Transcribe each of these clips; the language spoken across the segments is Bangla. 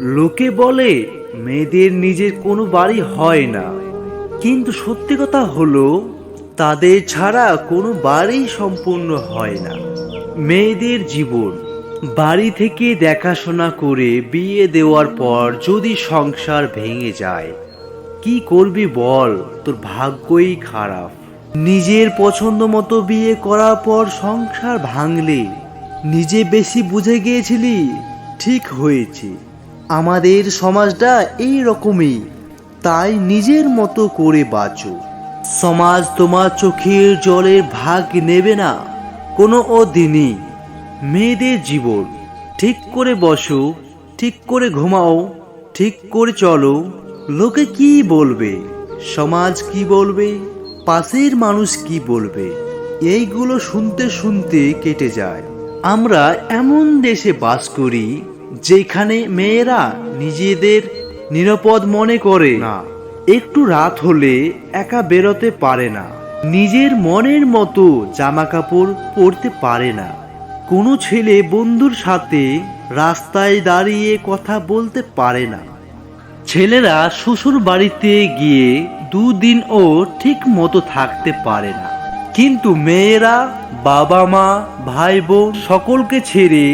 লোকে বলে মেয়েদের নিজের কোনো বাড়ি হয় না, কিন্তু সত্যি কথা হলো তাদের ছাড়া কোনো বাড়ি সম্পূর্ণ হয় না। মেয়েদের জীবন বাড়ি থেকে দেখাশোনা করে বিয়ে দেওয়ার পর যদি সংসার ভেঙে যায়, কি করবি বল? তোর ভাগ্যই খারাপ। নিজের পছন্দ মতো বিয়ে করার পর সংসার ভাঙলে নিজে বেশি বুঝে গিয়েছিলি, ঠিক হয়েছে। আমাদের সমাজটা এই রকমই, তাই নিজের মতো করে বাঁচো। সমাজ তোমার চোখের জলের ভাগ নেবে না কোনো দিনই। মেয়েদের জীবন ঠিক করে বসো, ঠিক করে ঘুমাও, ঠিক করে চলো। লোকে কি বলবে, সমাজ কি বলবে, পাশের মানুষ কি বলবে, এইগুলো শুনতে শুনতে কেটে যায়। আমরা এমন দেশে বাস করি যেখানে মেয়েরা নিজেদের নিরাপদ মনে করে না। একটু রাত হলে একা বেরোতে পারে না, নিজের মনের মতো জামা কাপড় পরতে পারে না। কোনো ছেলে বন্ধুর সাথে রাস্তায় দাঁড়িয়ে কথা বলতে পারে না। ছেলেরা শ্বশুর বাড়িতে গিয়ে দুদিনও ঠিক মতো থাকতে পারে না, কিন্তু মেয়েরা বাবা মা ভাই বোন সকলকে ছেড়ে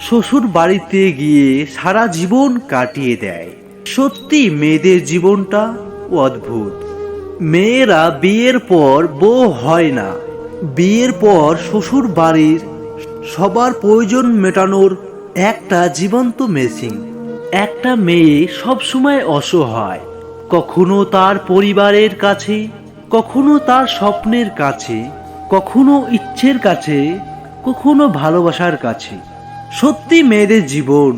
শ্বশুর বাড়িতে গিয়ে সারা জীবন কাটিয়ে দেয়। সত্যি মেয়েদের জীবনটা অদ্ভুত। মেয়েরা বিয়ের পর বউ হয় না, বিয়ের পর শ্বশুর বাড়ির সবার প্রয়োজন মেটানোর একটা জীবন্ত মেশিন। একটা মেয়ে সবসময় অসহায়, কখনো তার পরিবারের কাছে, কখনো তার স্বপ্নের কাছে, কখনো ইচ্ছের কাছে, কখনো ভালোবাসার কাছে। সত্যি মেয়েদের জীবন